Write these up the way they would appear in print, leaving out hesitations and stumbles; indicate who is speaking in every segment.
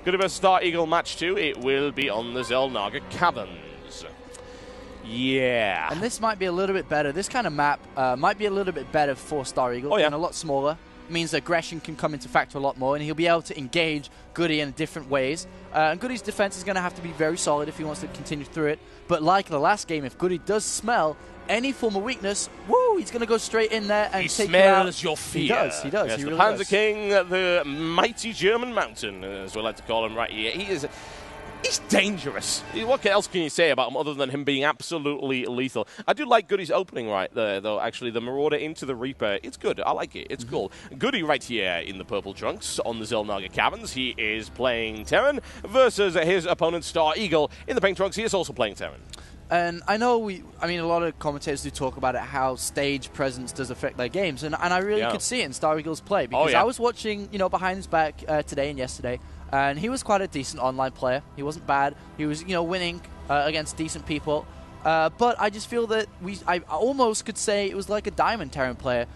Speaker 1: Goody vs Stareagle match 2. It will be on the Xel'Naga Caverns. Yeah.
Speaker 2: And this might be a little bit better. This kind of map might be a little bit better for Stareagle.
Speaker 1: Oh, yeah.
Speaker 2: And a lot smaller. Means aggression can come into factor a lot more, and he'll be able to engage Goody in different ways. And Goody's defense is going to have to be very solid if he wants to continue through it. But like the last game, if Goody does smell any form of weakness, woo, he's going to go straight in there and take you out.
Speaker 1: He smells your fear.
Speaker 2: He does. He does.
Speaker 1: Yes,
Speaker 2: he
Speaker 1: the
Speaker 2: really
Speaker 1: Panzer
Speaker 2: does.
Speaker 1: King, the mighty German mountain, as we like to call him right here. He's dangerous. What else can you say about him other than him being absolutely lethal? I do like Goody's opening right there, though, actually. The Marauder into the Reaper. It's good. I like it. It's cool. Goody right here in the purple trunks on the Xel'Naga Caverns. He is playing Terran versus his opponent, Stareagle. In the pink trunks, he is also playing Terran.
Speaker 2: And I know a lot of commentators do talk about it, how stage presence does affect their games. And I really could see it in Stareagle's play. Because I was watching, behind his back today and yesterday. And he was quite a decent online player. He wasn't bad. He was, winning against decent people. But I just feel that I almost could say it was like a Diamond Terran player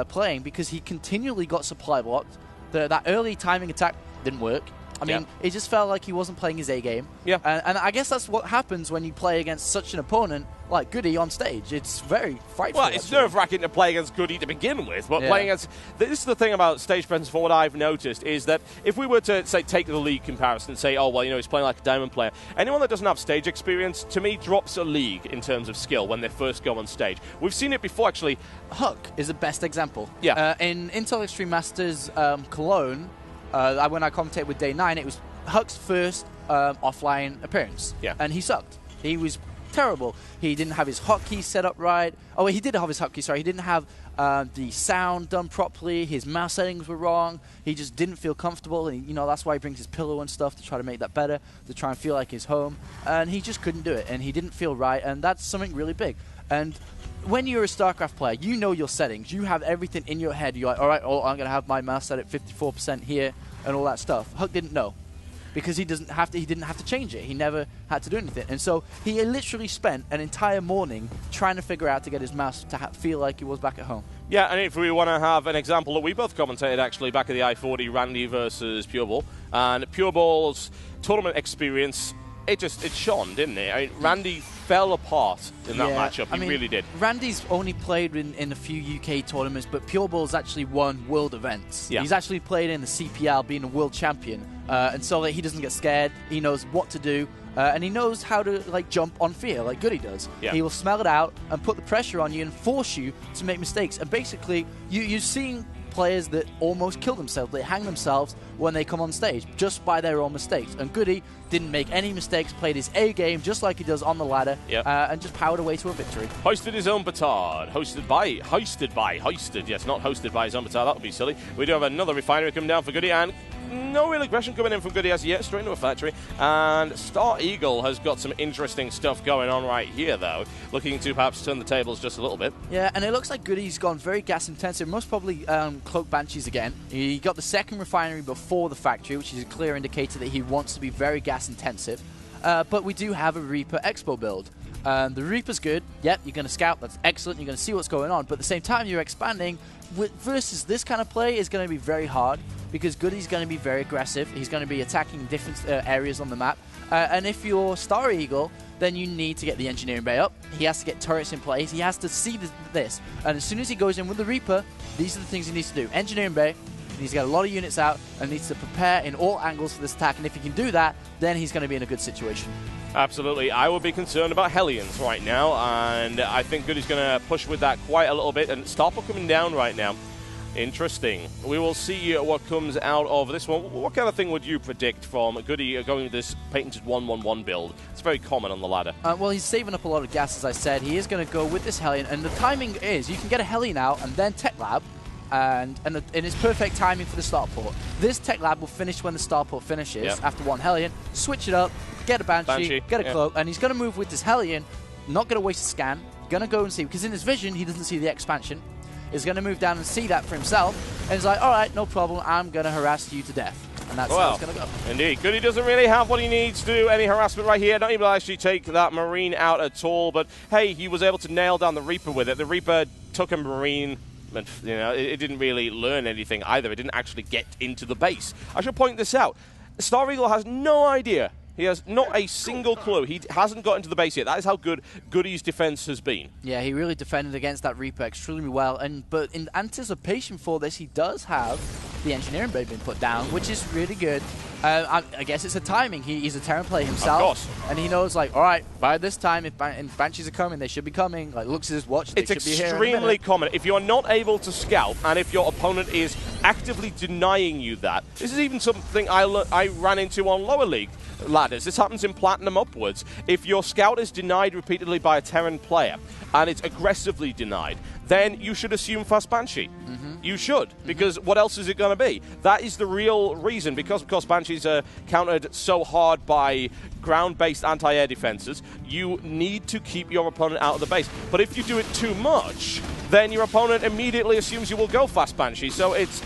Speaker 2: playing, because he continually got supply blocked. That early timing attack didn't work. I mean, it just felt like he wasn't playing his A game.
Speaker 1: Yeah.
Speaker 2: And I guess that's what happens when you play against such an opponent like Goody on stage. It's very frightful.
Speaker 1: Well, it's nerve-wracking to play against Goody to begin with, but playing against... This is the thing about stage presence, for what I've noticed, is that if we were to, say, take the league comparison and say, oh, well, he's playing like a Diamond player, anyone that doesn't have stage experience, to me, drops a league in terms of skill when they first go on stage. We've seen it before, actually.
Speaker 2: Huck is the best example.
Speaker 1: Yeah.
Speaker 2: In Intel Extreme Masters Cologne, when I commentated with Day 9, it was Huck's first offline appearance.
Speaker 1: Yeah.
Speaker 2: And he sucked. He was terrible. He didn't have his hotkey set up right. Oh, he did have his hotkey, sorry. He didn't have the sound done properly. His mouse settings were wrong. He just didn't feel comfortable. And, that's why he brings his pillow and stuff to try to make that better, to try and feel like his home. And he just couldn't do it. And he didn't feel right. And that's something really big. And when you're a StarCraft player, you know your settings. You have everything in your head. You're like, all right, I'm going to have my mouse set at 54% here and all that stuff. Huck didn't know, because he didn't have to change it. He never had to do anything. And so he literally spent an entire morning trying to figure out to get his mouse to feel like he was back at home.
Speaker 1: Yeah, and if we want to have an example that we both commentated, actually, back at the I-40, Randy versus Pureball, and Pureball's tournament experience, it shone, didn't it? I mean, Randy fell apart in that matchup. He really did.
Speaker 2: Randy's only played in a few UK tournaments, but Pureball's actually won world events. Yeah. He's actually played in the CPL, being a world champion. And so he doesn't get scared. He knows what to do. And he knows how to jump on fear like Goody does. Yeah. He will smell it out and put the pressure on you and force you to make mistakes. And basically, you've seen players that almost kill themselves. They hang themselves when they come on stage just by their own mistakes. And Goody didn't make any mistakes, played his A game just like he does on the ladder, and just powered away to a victory.
Speaker 1: Hoisted his own petard. Hoisted, yes, not hosted by his own petard. That would be silly. We do have another refinery coming down for Goody, and no real aggression coming in from Goody as yet, straight into a factory. And Stareagle has got some interesting stuff going on right here, though, looking to perhaps turn the tables just a little bit.
Speaker 2: Yeah, and it looks like Goody's gone very gas-intensive, most probably Cloak Banshees again. He got the second refinery before the factory, which is a clear indicator that he wants to be very gas-intensive. But we do have a Reaper Expo build. The Reaper's good. Yep, you're going to scout. That's excellent. You're going to see what's going on. But at the same time, you're expanding. Versus this kind of play is going to be very hard, because Goody's going to be very aggressive. He's going to be attacking different areas on the map. And if you're Stareagle, then you need to get the engineering bay up. He has to get turrets in place. He has to see this. And as soon as he goes in with the Reaper, these are the things he needs to do. Engineering bay. He needs to get a lot of units out and needs to prepare in all angles for this attack. And if he can do that, then he's going to be in a good situation.
Speaker 1: Absolutely. I would be concerned about Hellions right now, and I think Goody's going to push with that quite a little bit. And Starport coming down right now. Interesting. We will see what comes out of this one. What kind of thing would you predict from Goody going with this patented 1-1-1 build? It's very common on the ladder.
Speaker 2: Well, he's saving up a lot of gas, as I said. He is going to go with this Hellion, and the timing is you can get a Hellion out and then Tech Lab, and it's perfect timing for the Starport. This Tech Lab will finish when the Starport finishes after one Hellion. Switch it up, get a Banshee get a Cloak, and he's going to move with this Hellion. Not going to waste a scan. Going to go and see, because in his vision he doesn't see the expansion. He's going to move down and see that for himself, and he's like, all right, no problem, I'm going to harass you to death. And that's how it's going to go.
Speaker 1: Indeed. Goody doesn't really have what he needs to do any harassment right here. Not even actually take that Marine out at all, but hey, he was able to nail down the Reaper with it. The Reaper took a Marine, but it didn't really learn anything either. It didn't actually get into the base. I should point this out. Stareagle has no idea. He has not a single clue. He hasn't got into the base yet. That is how good Goody's defense has been.
Speaker 2: Yeah, he really defended against that Reaper extremely well. But in anticipation for this, he does have the Engineering Blade being put down, which is really good. I guess it's a timing. He's a Terran player himself.
Speaker 1: Of course.
Speaker 2: And he knows, like, all right, by this time, if Banshees are coming, they should be coming. Like, looks at his watch, they
Speaker 1: it's
Speaker 2: should be here in a
Speaker 1: extremely
Speaker 2: minute.
Speaker 1: common. If you're not able to scout, and if your opponent is actively denying you that, this is even something I ran into on lower league ladders. This happens in Platinum upwards. If your scout is denied repeatedly by a Terran player, and it's aggressively denied, then you should assume fast Banshee. You should, because what else is it going to be? That is the real reason, because, of course, Banshees are countered so hard by ground-based anti-air defenses. You need to keep your opponent out of the base. But if you do it too much, then your opponent immediately assumes you will go fast Banshee. So it's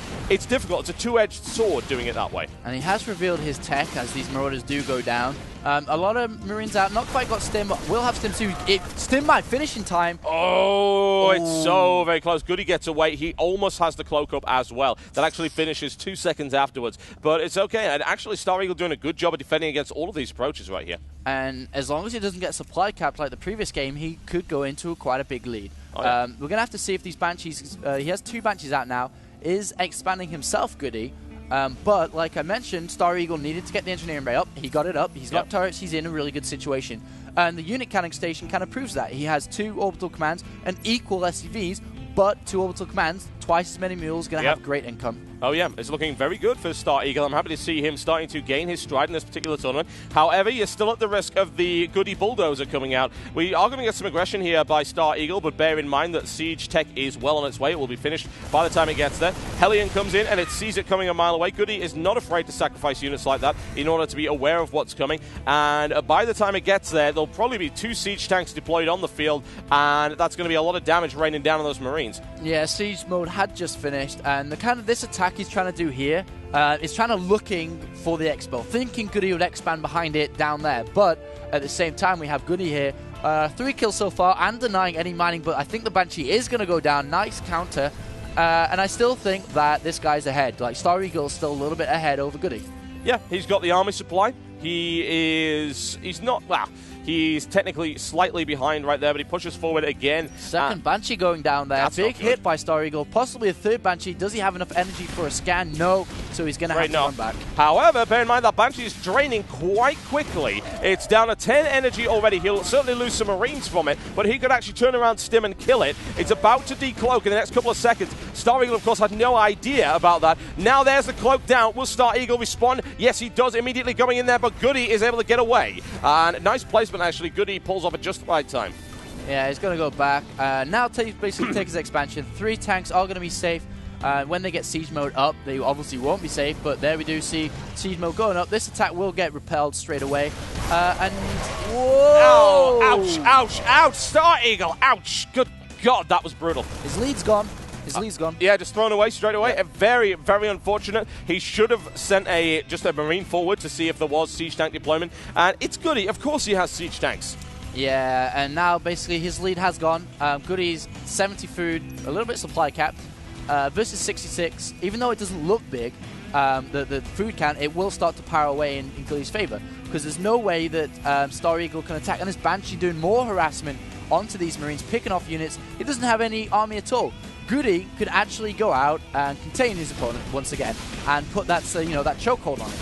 Speaker 1: difficult. It's a two-edged sword doing it that way.
Speaker 2: And he has revealed his tech as these Marauders do go down. A lot of Marines out, not quite got Stim, but will have Stim too. Stim might finish in time.
Speaker 1: Oh, it's so very close. Goody gets away. He almost has the cloak up as well. That actually finishes 2 seconds afterwards. But it's okay. And actually, Stareagle doing a good job of defending against all of these approaches right here.
Speaker 2: And as long as he doesn't get supply capped like the previous game, he could go into quite a big lead.
Speaker 1: Oh, yeah.
Speaker 2: We're going to have to see if these Banshees, he has 2 Banshees out now, is expanding himself, Goody. But like I mentioned, Stareagle needed to get the Engineering Bay up. He got it up. He's got turrets. He's in a really good situation. And the unit cannon station kind of proves that. He has 2 orbital commands and equal SCVs, but 2 orbital commands, twice as many mules, going to have great income.
Speaker 1: Oh yeah, it's looking very good for Stareagle. I'm happy to see him starting to gain his stride in this particular tournament. However, you're still at the risk of the Goody Bulldozer coming out. We are going to get some aggression here by Stareagle, but bear in mind that Siege Tech is well on its way. It will be finished by the time it gets there. Hellion comes in and it sees it coming a mile away. Goody is not afraid to sacrifice units like that in order to be aware of what's coming. And by the time it gets there, there'll probably be 2 Siege Tanks deployed on the field, and that's going to be a lot of damage raining down on those Marines.
Speaker 2: Yeah, Siege mode had just finished, and the kind of this attack he's trying to do here is trying to looking for the Expo, thinking Goody would expand behind it down there, but at the same time we have Goody here. 3 kills so far and denying any mining, but I think the Banshee is going to go down. Nice counter, and I still think that this guy's ahead. Like, Stareagle is still a little bit ahead over Goody.
Speaker 1: Yeah, he's got the army supply. He's not, well, he's technically slightly behind right there, but he pushes forward again.
Speaker 2: Second Banshee going down there. Big hit by Stareagle. Possibly a 3rd Banshee. Does he have enough energy for a scan? No. So he's going to have to run back.
Speaker 1: However, bear in mind that Banshee is draining quite quickly. It's down to 10 energy already. He'll certainly lose some Marines from it, but he could actually turn around, Stim, and kill it. It's about to decloak in the next couple of seconds. Stareagle, of course, had no idea about that. Now there's the cloak down. Will Stareagle respond? Yes, he does, immediately going in there, but Goody is able to get away. And nice placement, actually. Goody pulls off at just the right time.
Speaker 2: Yeah, he's going to go back. Now basically take his expansion. 3 tanks are going to be safe. When they get Siege mode up, they obviously won't be safe, but there we do see Siege mode going up. This attack will get repelled straight away. And whoa!
Speaker 1: Oh, ouch, ouch, ouch! Stareagle, ouch! Good God, that was brutal.
Speaker 2: His lead's gone. His lead's gone.
Speaker 1: Yeah, just thrown away straight away. Yeah. Very, very unfortunate. He should have sent just a Marine forward to see if there was Siege Tank deployment. And it's Goody. Of course he has Siege Tanks.
Speaker 2: Yeah, and now basically his lead has gone. Goody's 70 food, a little bit supply capped, versus 66. Even though it doesn't look big, the food count, it will start to power away in Goody's favor. Because there's no way that Stareagle can attack. And this Banshee doing more harassment onto these Marines, picking off units. He doesn't have any army at all. Goody could actually go out and contain his opponent once again and put that, that chokehold on him.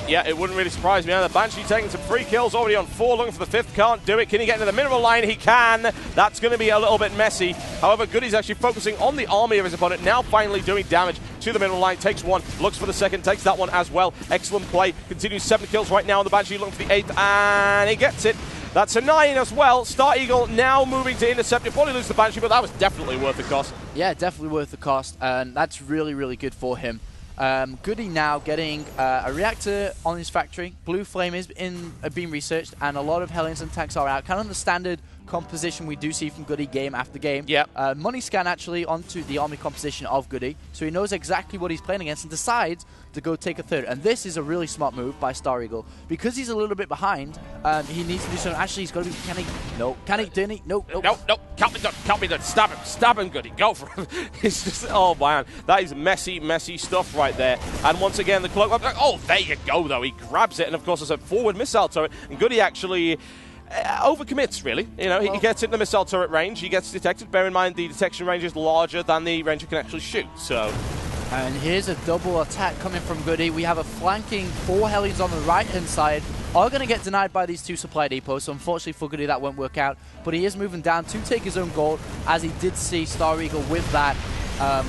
Speaker 1: Yeah, it wouldn't really surprise me. The Banshee taking some free kills, already on 4, looking for the 5th, can't do it. Can he get into the mineral line? He can. That's going to be a little bit messy. However, Goody's actually focusing on the army of his opponent, now finally doing damage to the mineral line. Takes 1, looks for the 2nd, takes that one as well. Excellent play. Continues 7 kills right now on the Banshee, looking for the 8th, and he gets it. That's a 9 as well. Stareagle now moving to intercept. He'll probably lose the Banshee, but that was definitely worth the cost.
Speaker 2: Yeah, definitely worth the cost, and that's really, really good for him. Goody now getting a reactor on his factory. Blue Flame is being researched, and a lot of Hellions and tanks are out. Kind of the standard composition we do see from Goody game after game.
Speaker 1: Yep.
Speaker 2: Money scan actually onto the army composition of Goody, so he knows exactly what he's playing against and decides to go take a third. And this is a really smart move by Stareagle. Because he's a little bit behind, he needs to do something. Actually, he's got to be... Can he? No. Can he? Didn't he? No.
Speaker 1: No. Can't be done. Can't be done. Stab him, Goody. Go for him. It's just... Oh, man. That is messy stuff right there. And once again, the cloak... Oh, there you go, though. He grabs it. And, of course, there's a forward missile turret. And Goody actually... overcommits, really. You know, he gets in the missile turret range, he gets detected. Bear in mind, the detection range is larger than the range he can actually shoot, so...
Speaker 2: And here's a double attack coming from Goody. We have a flanking 4 Hellions on the right-hand side. Are going to get denied by these 2 supply depots, so unfortunately for Goody that won't work out. But he is moving down to take his own gold, as he did see Stareagle with that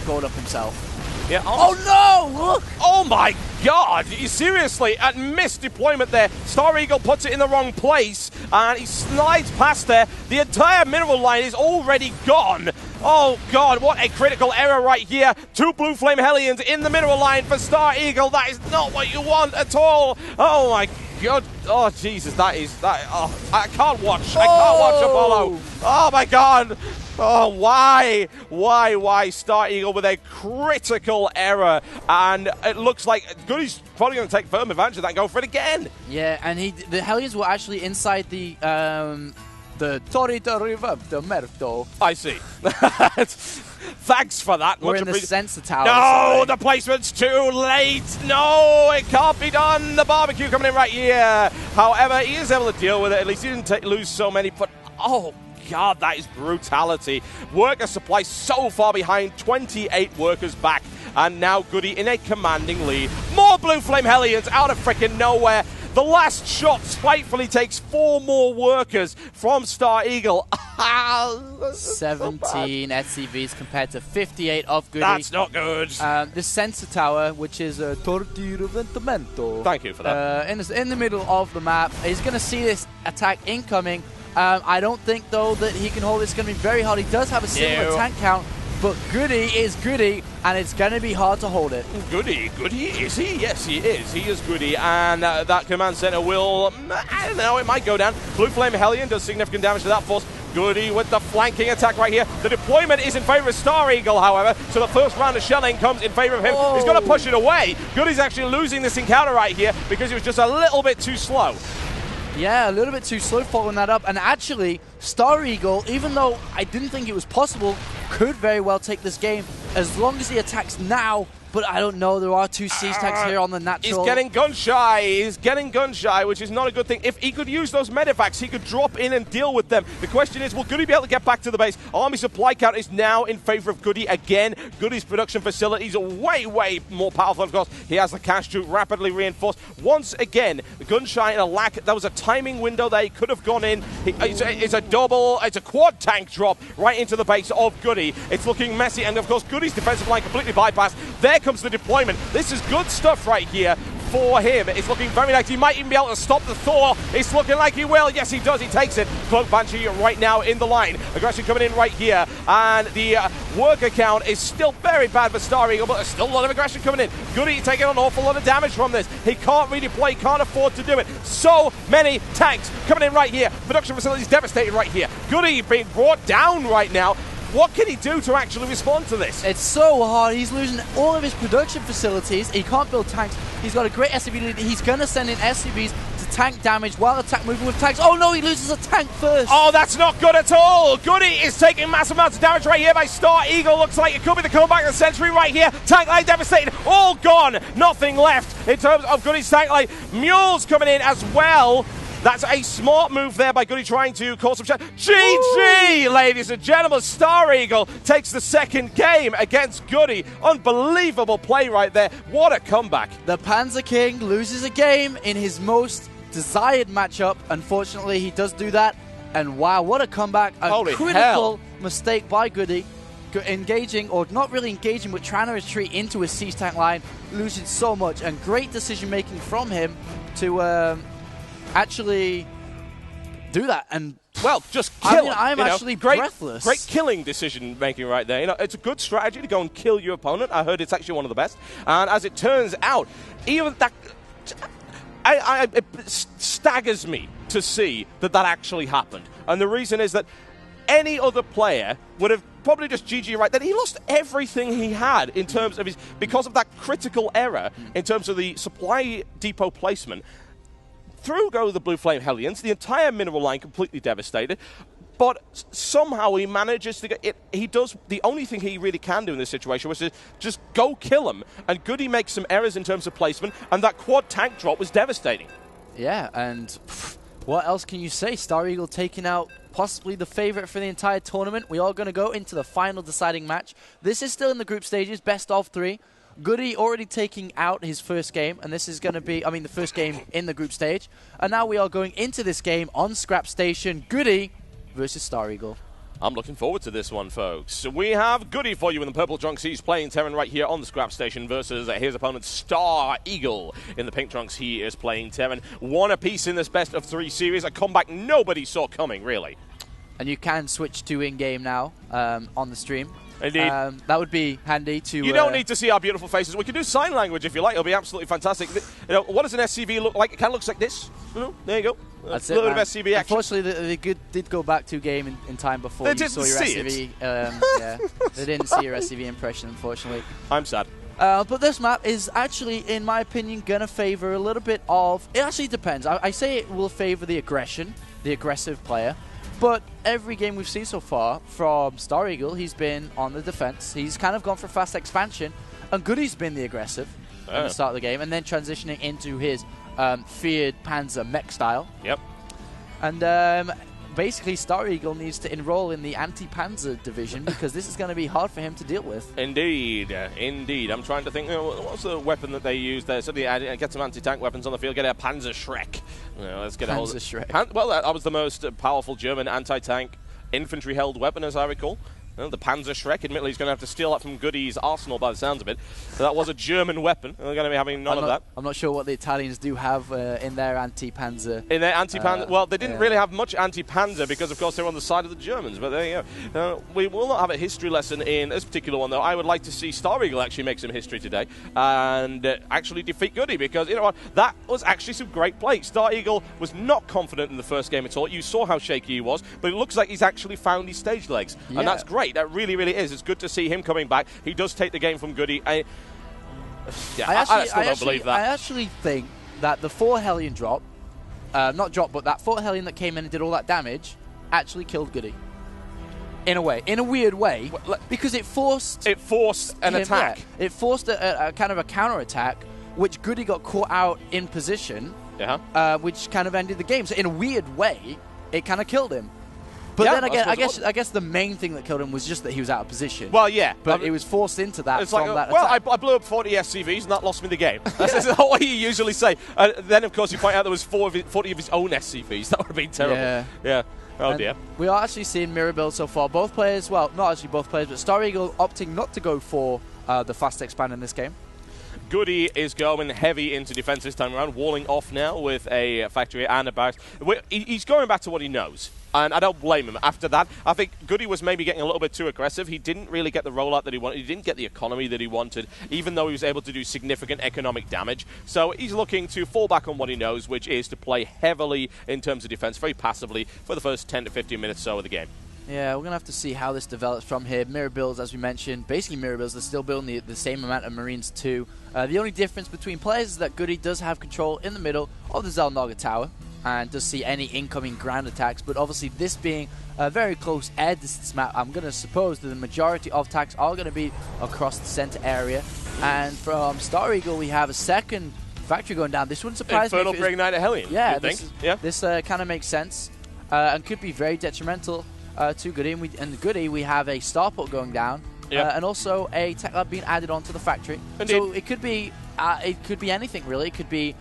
Speaker 2: gold up himself.
Speaker 1: Yeah.
Speaker 2: Oh no! Look!
Speaker 1: Oh my god! Seriously, at missed deployment there, Stareagle puts it in the wrong place, and he slides past there. The entire mineral line is already gone. Oh god, what a critical error right here. 2 blue flame Hellions in the mineral line for Stareagle. That is not what you want at all. Oh my god. Oh Jesus, that is... Oh, I can't watch. I can't watch Apollo. Oh my god. Oh, why Stareagle with a critical error? And it looks like Goody's probably going to take firm advantage of that and go for it again.
Speaker 2: Yeah, and the Hellions were actually inside the Torre de Merto.
Speaker 1: I see. Thanks for that.
Speaker 2: We're in the sensor tower.
Speaker 1: No,
Speaker 2: sorry.
Speaker 1: the placement's too late. No, it can't be done. The barbecue coming in right here. However, he is able to deal with it. At least he didn't lose so many. But, oh, God, that is brutality. Worker supply so far behind, 28 workers back. And now Goody in a commanding lead. More blue flame Hellions out of freaking nowhere. The last shot spitefully takes 4 more workers from Stareagle.
Speaker 2: 17 SCVs compared to 58 of Goody.
Speaker 1: That's not good.
Speaker 2: The sensor tower, which is a Torre de Ventamento.
Speaker 1: Thank you for that.
Speaker 2: In the middle of the map. He's going to see this attack incoming. I don't think, though, that he can hold it. It's going to be very hard. He does have a similar tank count, but Goody is Goody, and it's going to be hard to hold it.
Speaker 1: Goody, is he? Yes, he is. He is Goody, and that command center will, I don't know, it might go down. Blue Flame Hellion does significant damage to that force. Goody with the flanking attack right here. The deployment is in favor of Stareagle, however, so the first round of shelling comes in favor of him.
Speaker 2: Oh.
Speaker 1: He's going to push it away. Goody's actually losing this encounter right here because he was just a little bit too slow.
Speaker 2: Yeah, a little bit too slow following that up. And actually, Stareagle, even though I didn't think it was possible, could very well take this game as long as he attacks now. But I don't know. There are 2 siege tanks here on the natural.
Speaker 1: He's getting gun shy. He's getting gun shy, which is not a good thing. If he could use those medevacts, he could drop in and deal with them. The question is, will Goody be able to get back to the base? Army supply count is now in favor of Goody again. Goody's production facilities are way more powerful. Of course, he has the cash to rapidly reinforce. Once again, the gun shy and a lack. There was a timing window there. He could have gone in. It's a quad tank drop right into the base of Goody. It's looking messy, and of course, Goody's defensive line completely bypassed. There comes the deployment. This is good stuff right here for him. It's looking very nice. He might even be able to stop the Thor. It's looking like he will. Yes, he does. He takes it. Cloak Banshee right now in the line. Aggression coming in right here. And the worker count is still very bad for Stareagle, but there's still a lot of aggression coming in. Goody taking an awful lot of damage from this. He can't redeploy. He can't afford to do it. So many tanks coming in right here. Production facilities devastated right here. Goody being brought down right now. What can he do to actually respond to this?
Speaker 2: It's so hard. He's losing all of his production facilities. He can't build tanks. He's got a great SCV lead. He's going to send in SCVs to tank damage while attack moving with tanks. Oh no, he loses a tank first.
Speaker 1: Oh, that's not good at all. Goody is taking massive amounts of damage right here by Stareagle. Looks like it could be the comeback of the century right here. Tank line devastated. All gone. Nothing left in terms of Goody's tank line. Mules coming in as well. That's a smart move there by Goody trying to cause some shot. GG, ladies and gentlemen. Stareagle takes the second game against Goody. Unbelievable play right there. What a comeback.
Speaker 2: The Panzer King loses a game in his most desired matchup. Unfortunately, he does do that. And wow, what a comeback. A critical mistake by Goody. Engaging, or not really engaging, but trying to retreat into his siege tank line. Losing so much. And great decision making from him to... actually do that. And
Speaker 1: well, just kill him.
Speaker 2: I'm actually breathless.
Speaker 1: Great killing decision making right there. You know, it's a good strategy to go and kill your opponent. I heard it's actually one of the best. And as it turns out, even that it staggers me to see that actually happened. And the reason is that any other player would have probably just GG right then. He lost everything he had in terms of because of that critical error in terms of the supply depot placement. Through go the Blue Flame Hellions, the entire mineral line completely devastated. But somehow he manages to get it. He does the only thing he really can do in this situation, which is just go kill him. And Goody makes some errors in terms of placement, and that quad tank drop was devastating.
Speaker 2: Yeah, and what else can you say? Stareagle taking out possibly the favorite for the entire tournament. We are going to go into the final deciding match. This is still in the group stages, best of 3. Goody already taking out his first game, and this is going to be, the first game in the group stage. And now we are going into this game on Scrap Station. Goody versus Stareagle.
Speaker 1: I'm looking forward to this one, folks. We have Goody for you in the purple trunks. He's playing Terran right here on the Scrap Station versus his opponent, Stareagle. In the pink trunks, he is playing Terran. 1 apiece in this best of 3 series. A comeback nobody saw coming, really.
Speaker 2: And you can switch to in-game now on the stream.
Speaker 1: Indeed.
Speaker 2: That would be handy to...
Speaker 1: You don't need to see our beautiful faces. We can do sign language if you like. It'll be absolutely fantastic. What does an SCV look like? It kind of looks like this. There you go.
Speaker 2: That's
Speaker 1: a little
Speaker 2: bit
Speaker 1: of SCV action.
Speaker 2: Unfortunately, they did go back to game in time before
Speaker 1: you
Speaker 2: saw your SCV. Yeah, they didn't see your SCV impression, unfortunately.
Speaker 1: I'm sad.
Speaker 2: But this map is actually, in my opinion, going to favor a little bit of... It actually depends. I say it will favor the aggression, the aggressive player. But every game we've seen so far from Stareagle, he's been on the defense. He's kind of gone for fast expansion. And Goody's been the aggressive at the start of the game. And then transitioning into his feared Panzer mech style.
Speaker 1: Yep.
Speaker 2: And basically, Stareagle needs to enroll in the anti-Panzer division because this is going to be hard for him to deal with.
Speaker 1: Indeed. Indeed. I'm trying to think, what's the weapon that they use there? So get some anti-tank weapons on the field. Get a Panzer Schreck. Let's get
Speaker 2: Panzer Schreck.
Speaker 1: Well, that was the most powerful German anti-tank infantry-held weapon, as I recall. The Panzer Schreck. Admittedly, he's going to have to steal that from Goody's arsenal by the sounds of it. So that was a German weapon. They're going to be having none of that.
Speaker 2: I'm not sure what the Italians do have in their anti-Panzer.
Speaker 1: In their anti-Panzer? Well, they didn't really have much anti-Panzer because, of course, they're on the side of the Germans. But there you go. We will not have a history lesson in this particular one, though. I would like to see Stareagle actually make some history today and actually defeat Goody because, you know what, that was actually some great play. Stareagle was not confident in the first game at all. You saw how shaky he was, but it looks like he's actually found his stage legs. Yeah. And that's great. That really, really is. It's good to see him coming back. He does take the game from Goody. I still don't believe that.
Speaker 2: I actually think that the 4 Hellion drop, not drop, but that 4 Hellion that came in and did all that damage, actually killed Goody. In a way. In a weird way. Because it forced...
Speaker 1: It forced an attack.
Speaker 2: Yeah, it forced a kind of a counter-attack, which Goody got caught out in position, which kind of ended the game. So in a weird way, it kind of killed him. But then again, I guess the main thing that killed him was just that he was out of position.
Speaker 1: Well, yeah.
Speaker 2: But it was forced into that
Speaker 1: it's
Speaker 2: from
Speaker 1: like,
Speaker 2: that
Speaker 1: well,
Speaker 2: attack.
Speaker 1: I blew up 40 SCVs and that lost me the game. That's what you usually say. Then, of course, you point out there was 40 of his own SCVs. That would have been terrible. Yeah. Oh, dear.
Speaker 2: We are actually seeing mirror builds so far. Both players, well, not actually both players, but Stareagle opting not to go for the fast expand in this game.
Speaker 1: Goody is going heavy into defense this time around, walling off now with a factory and a barracks. He's going back to what he knows, and I don't blame him. After that, I think Goody was maybe getting a little bit too aggressive. He didn't really get the rollout that he wanted. He didn't get the economy that he wanted, even though he was able to do significant economic damage. So he's looking to fall back on what he knows, which is to play heavily in terms of defense, very passively, for the first 10 to 15 minutes or so of the game.
Speaker 2: Yeah, we're going to have to see how this develops from here. Mirror builds, as we mentioned, basically mirror builds. They're still building the same amount of Marines too. The only difference between players is that Goody does have control in the middle of the Zelnaga Tower and does see any incoming ground attacks. But obviously this being a very close air distance map, I'm going to suppose that the majority of attacks are going to be across the center area. And from Stareagle, we have a second factory going down. This wouldn't surprise me.
Speaker 1: Infernal Preignited Hellion,
Speaker 2: yeah,
Speaker 1: this
Speaker 2: kind of makes sense and could be very detrimental to Goody. And Goody, we have a starport going down. And also a tech lab being added onto the factory.
Speaker 1: Indeed.
Speaker 2: So it could be anything really. It could be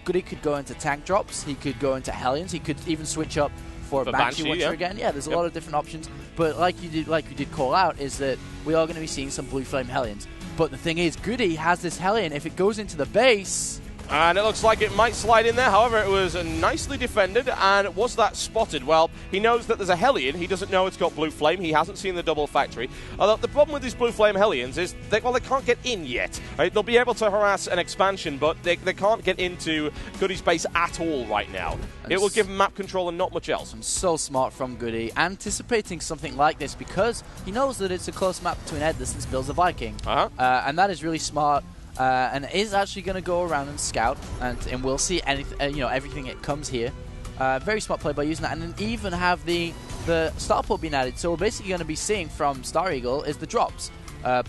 Speaker 2: Goody could go into tank drops. He could go into Hellions. He could even switch up for a Banshee once again. Yeah, there's a lot of different options. But like you did call out, is that we are going to be seeing some Blue Flame Hellions. But the thing is, Goody has this Hellion. If it goes into the base,
Speaker 1: And it looks like it might slide in there. However, it was nicely defended. And was that spotted? Well, he knows that there's a Hellion. He doesn't know it's got Blue Flame. He hasn't seen the double factory. Although the problem with these Blue Flame Hellions is, they can't get in yet. Right? They'll be able to harass an expansion, but they can't get into Goody's base at all right now. It will give him map control and not much else.
Speaker 2: So smart from Goody, anticipating something like this because he knows that it's a close map between Headless and Spills the Viking. And that is really smart. And is actually going to go around and scout, and we'll see anything, everything that comes here. Very smart play by using that, and then even have the starport being added. So we're basically going to be seeing from Stareagle is the drops,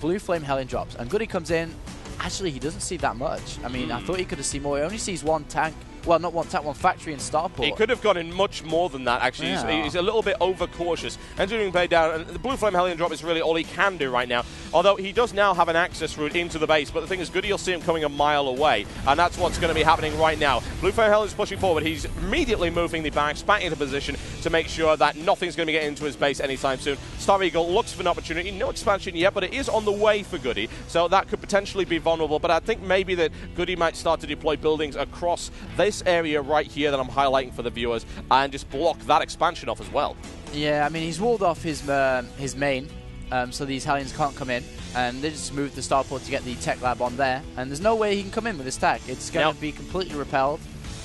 Speaker 2: Blue Flame Hellion drops, and Goody comes in. Actually, he doesn't see that much. I mean, I thought he could have seen more. He only sees one tank. Well, not one tank, one factory and starport. He
Speaker 1: could have gone in much more than that, actually. Yeah. He's a little bit overcautious. Entering play down, and the Blue Flame Hellion drop is really all he can do right now. Although he does now have an access route into the base, but the thing is, Goody will see him coming a mile away, and that's what's going to be happening right now. Blue Flame Hellion is pushing forward. He's immediately moving the barracks back into position to make sure that nothing's going to be getting into his base anytime soon. Stareagle looks for an opportunity. No expansion yet, but it is on the way for Goody, so that could potentially be vulnerable. But I think maybe that Goody might start to deploy buildings across this area right here that I'm highlighting for the viewers and just block that expansion off as well.
Speaker 2: Yeah, I mean, he's walled off his main, so these Hellions can't come in, and they just moved the starport to get the tech lab on there, and there's no way he can come in with this tech. It's going to be completely repelled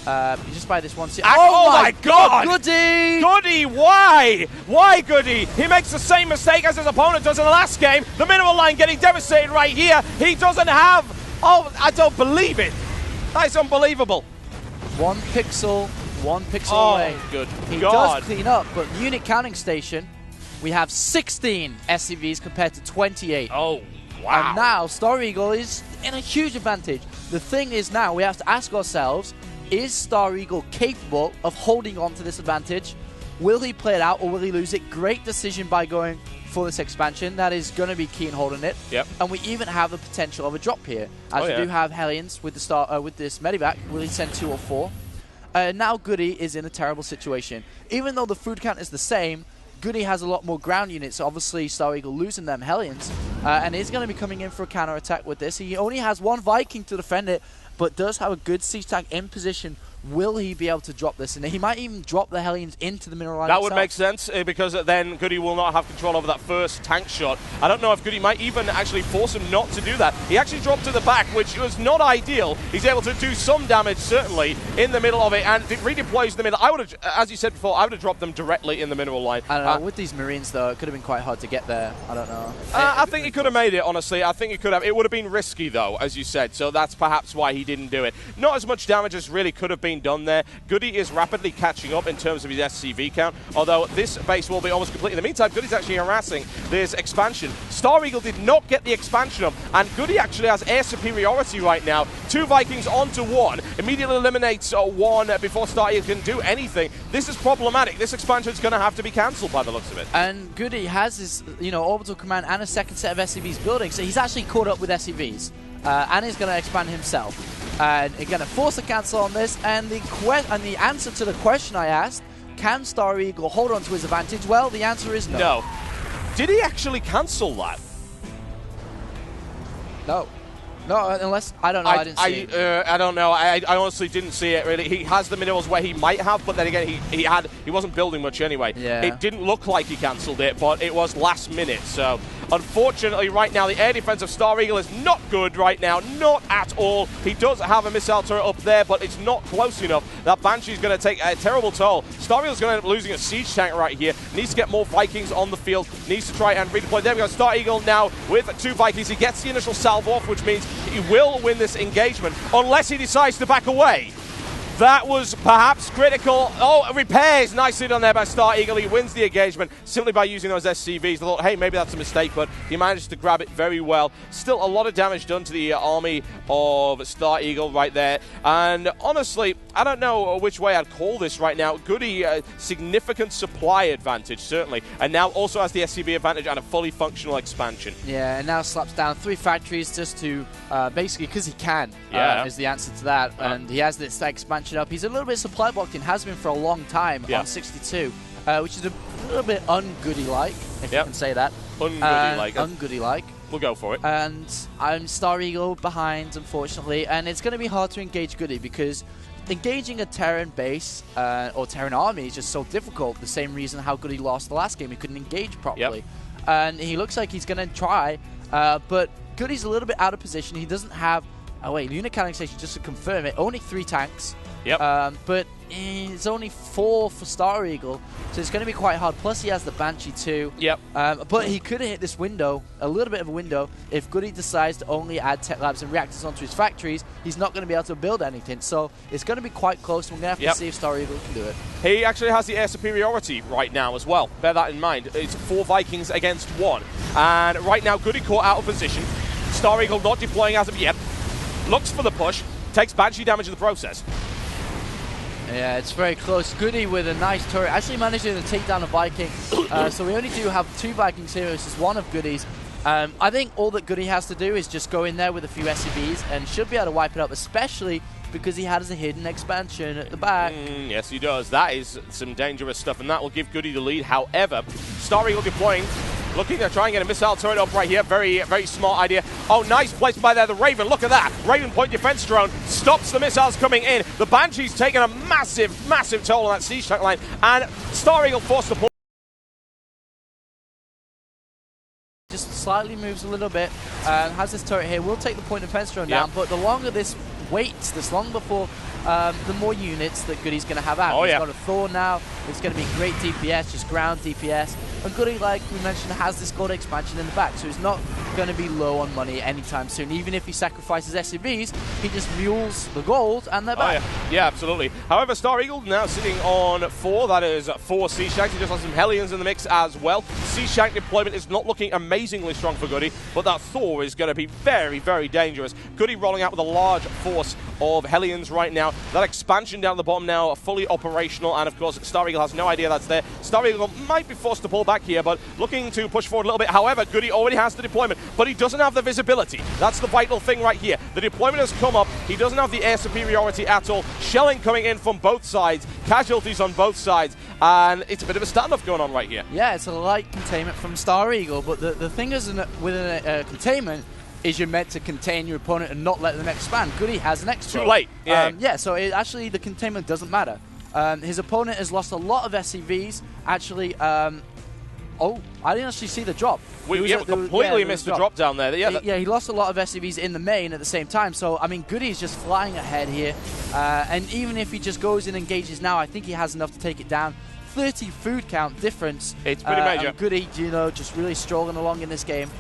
Speaker 2: just by this one.
Speaker 1: Oh my God!
Speaker 2: Goody!
Speaker 1: Goody, why? Why Goody? He makes the same mistake as his opponent does in the last game. The mineral line getting devastated right here. He doesn't have... Oh, I don't believe it. That is unbelievable.
Speaker 2: One pixel away.
Speaker 1: Good
Speaker 2: He
Speaker 1: God.
Speaker 2: does clean up, but unit counting station, we have 16 SCVs compared to 28.
Speaker 1: Oh, wow.
Speaker 2: And now Stareagle is in a huge advantage. The thing is now we have to ask ourselves, is Stareagle capable of holding on to this advantage? Will he play it out or will he lose it? Great decision by going for this expansion. That is going to be key in holding it.
Speaker 1: Yep.
Speaker 2: And we even have the potential of a drop here, as we do have Hellions with the with this medivac. Will he send 2 or 4? Now Goody is in a terrible situation. Even though the food count is the same, Goody has a lot more ground units. Obviously, Stareagle losing them Hellions, and is going to be coming in for a counter attack with this. He only has 1 Viking to defend it, but does have a good siege tank in position. Will he be able to drop this? And he might even drop the Hellions into the mineral line
Speaker 1: That
Speaker 2: itself.
Speaker 1: would make sense, because then Goody will not have control over that first tank shot. I don't know if Goody might even actually force him not to do that. He actually dropped to the back, which was not ideal. He's able to do some damage, certainly, in the middle of it, and it redeploys in the middle. I would have, as you said before, I would have dropped them directly in the mineral line.
Speaker 2: I don't know. With these Marines, though, it could have been quite hard to get there. I don't know.
Speaker 1: I think he could have made it, honestly. I think he could have. It would have been risky, though, as you said, so that's perhaps why he didn't do it. Not as much damage as really could have been done there. Goody is rapidly catching up in terms of his SCV count, although this base will be almost complete. In the meantime, Goody's actually harassing this expansion. Stareagle did not get the expansion up, and Goody actually has air superiority right now. 2 Vikings onto 1, immediately eliminates 1 before Stareagle can do anything. This is problematic. This expansion is going to have to be cancelled by the looks of it.
Speaker 2: And Goody has his, orbital command and a second set of SCVs building, so he's actually caught up with SCVs, and he's going to expand himself. And he's going to force a cancel on this, and the answer to the question I asked, can Stareagle hold on to his advantage? Well, the answer is no.
Speaker 1: No. Did he actually cancel that?
Speaker 2: No. No, unless, I don't know, I didn't see it.
Speaker 1: I don't know, I honestly didn't see it, really. He has the minerals where he might have, but then again, he wasn't building much anyway.
Speaker 2: Yeah.
Speaker 1: It didn't look like he cancelled it, but it was last minute, so unfortunately right now the air defense of Stareagle is not good right now, not at all. He does have a missile turret up there, but it's not close enough. That Banshee's going to take a terrible toll. Stareagle's going to end up losing a siege tank right here. Needs to get more Vikings on the field, needs to try and redeploy. There we go, Stareagle now with 2 Vikings. He gets the initial salve off, which means he will win this engagement, unless he decides to back away. That was perhaps critical. Oh, repairs nicely done there by Stareagle. He wins the engagement simply by using those SCVs. I thought, hey, maybe that's a mistake, but he managed to grab it very well. Still a lot of damage done to the army of Stareagle right there. And honestly, I don't know which way I'd call this right now. Goody, significant supply advantage, certainly. And now also has the SCV advantage and a fully functional expansion.
Speaker 2: Yeah, and now slaps down 3 factories just to basically, because he can, is the answer to that. And he has this expansion up. He's a little bit supply blocked and has been for a long time on 62, which is a little bit un-Goody-like, if you can say that.
Speaker 1: Un-Goody-like.
Speaker 2: Un-Goody-like.
Speaker 1: we'll go for it.
Speaker 2: And I'm Stareagle behind, unfortunately, and it's going to be hard to engage Goody because engaging a Terran base or Terran army is just so difficult. The same reason how Goody lost the last game. He couldn't engage properly.
Speaker 1: Yep.
Speaker 2: And he looks like he's going to try, but Goody's a little bit out of position. He doesn't have... Oh, wait, unit counting station, just to confirm it, only 3 tanks.
Speaker 1: Yep.
Speaker 2: But it's only 4 for Stareagle, so it's going to be quite hard. Plus, he has the Banshee too.
Speaker 1: Yep.
Speaker 2: But he could have hit this window, a little bit of a window, if Goody decides to only add tech labs and reactors onto his factories. He's not going to be able to build anything, so it's going to be quite close. We're going to have to see if Stareagle can do it.
Speaker 1: He actually has the air superiority right now as well. Bear that in mind. It's 4 Vikings against 1. And right now, Goody caught out of position. Stareagle not deploying as of yet. Looks for the push. Takes Banshee damage in the process.
Speaker 2: Yeah, it's very close. Goody with a nice turret. Actually managed to take down a Viking. So we only do have 2 Vikings here versus 1 of Goody's. I think all that Goody has to do is just go in there with a few SCVs and should be able to wipe it up, especially because he has a hidden expansion at the back.
Speaker 1: Yes, he does. That is some dangerous stuff, and that will give Goody the lead. However, Stareagle deploying, looking to try and get a missile turret up right here. Very, very smart idea. Oh, nice placement by there. The Raven, look at that. Raven point defense drone stops the missiles coming in. The Banshee's taking a massive, massive toll on that siege tank line, and Stareagle forced the pull.
Speaker 2: Just slightly moves a little bit, has this turret here, will take the point defense drone down, but the longer this waits, this long before, the more units that Goody's going to have out. He's got a Thor now, it's going to be great DPS, just ground DPS, and Goody, like we mentioned, has this gold expansion in the back, so he's not going to be low on money anytime soon. Even if he sacrifices SCVs, he just mules the gold and they're back.
Speaker 1: Yeah, absolutely. However, Stareagle now sitting on 4, that is 4 Siege Tanks. He just has some Hellions in the mix as well. Siege Tank deployment is not looking amazingly strong for Goody, but that Thor is going to be very, very dangerous. Goody rolling out with a large force of Hellions right now. That expansion down the bottom now fully operational, and of course Stareagle has no idea that's there. Stareagle might be forced to pull back here, but looking to push forward a little bit. However, Goody already has the deployment, but he doesn't have the visibility. That's the vital thing right here. The deployment has come up. He doesn't have the air superiority at all. Shelling coming in from both sides, casualties on both sides, and it's a bit of a standoff going on right here.
Speaker 2: Yeah, it's a light containment from Stareagle, but the thing is with a containment is you're meant to contain your opponent and not let them expand. Goody has an extra.
Speaker 1: Too late.
Speaker 2: Yeah, so actually the containment doesn't matter. His opponent has lost a lot of SCVs. Actually, oh, I didn't actually see the drop.
Speaker 1: We completely missed the drop down there.
Speaker 2: Yeah, he lost a lot of SCVs in the main at the same time. So, I mean, Goody's just flying ahead here. And even if he just goes and engages now, I think he has enough to take it down. 30 food count difference.
Speaker 1: It's pretty major.
Speaker 2: Goody, you know, just really strolling along in this game.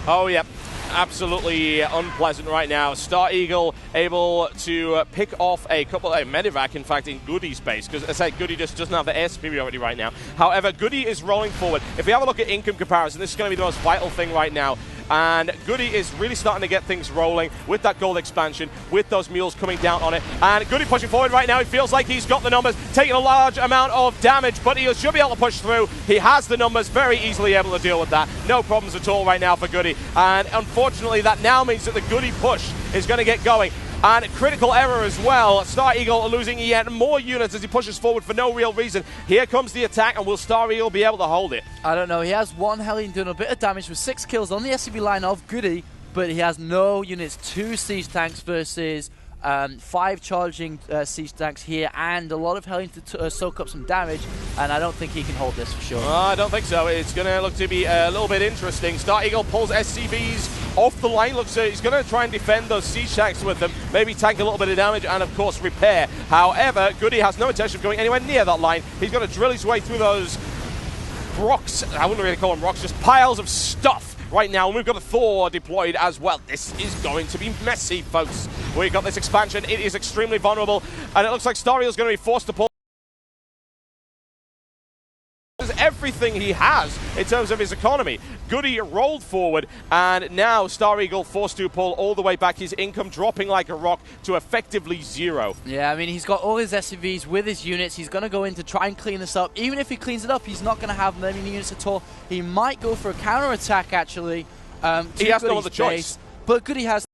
Speaker 1: Oh, yeah. Absolutely unpleasant right now. Stareagle able to pick off a couple of medevac, in fact, in Goody's base, because as I said, Goody just doesn't have the air superiority right now. However, Goody is rolling forward. If we have a look at income comparison, this is going to be the most vital thing right now. And Goody is really starting to get things rolling with that gold expansion, with those mules coming down on it. And Goody pushing forward right now. He feels like he's got the numbers, taking a large amount of damage, but he should be able to push through. He has the numbers, very easily able to deal with that. No problems at all right now for Goody. And unfortunately, that now means that the Goody push is going to get going. And critical error as well. Stareagle losing yet more units as he pushes forward for no real reason. Here comes the attack, and will Stareagle be able to hold it?
Speaker 2: I don't know. He has 1 Hellion doing a bit of damage with 6 kills on the SCV line of Goody, but he has no units. 2 siege tanks versus 5 charging siege tanks here, and a lot of Hellion to soak up some damage, and I don't think he can hold this for sure.
Speaker 1: I don't think so. It's going to look to be a little bit interesting. Stareagle pulls SCVs off the line. Looks he's going to try and defend those siege tanks with them, maybe tank a little bit of damage, and of course repair. However, Goody has no intention of going anywhere near that line. He's going to drill his way through those rocks. I wouldn't really call them rocks, just piles of stuff right now, and we've got a Thor deployed as well. This is going to be messy, folks. We've got this expansion. It is extremely vulnerable, and it looks like Stareagle's going to be forced to pull everything he has in terms of his economy. Goody rolled forward, and now Stareagle forced to pull all the way back, his income dropping like a rock to effectively 0.
Speaker 2: Yeah, I mean, he's got all his SCVs with his units. He's going to go in to try and clean this up. Even if he cleans it up, he's not going to have many units at all. He might go for a counter-attack, actually.
Speaker 1: He has no other choice.
Speaker 2: But Goody has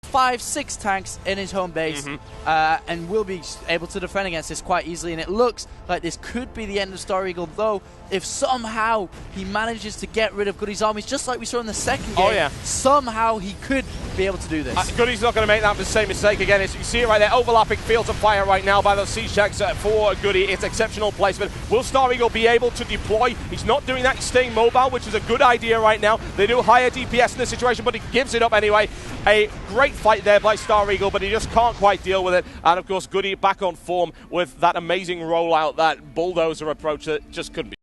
Speaker 2: 5, 6 tanks in his home base, and will be able to defend against this quite easily. And it looks like this could be the end of Stareagle, though if somehow he manages to get rid of Goody's armies, just like we saw in the second game, somehow he could be able to do this.
Speaker 1: Goody's not going to make that same mistake again. As you see it right there, overlapping fields of fire right now by those siege checks for Goody. It's exceptional placement. Will Stareagle be able to deploy? He's not doing that. He's staying mobile, which is a good idea right now. They do higher DPS in this situation, but he gives it up anyway. A great fight there by Stareagle, but he just can't quite deal with it. And of course, Goody back on form with that amazing rollout, that bulldozer approach that just couldn't be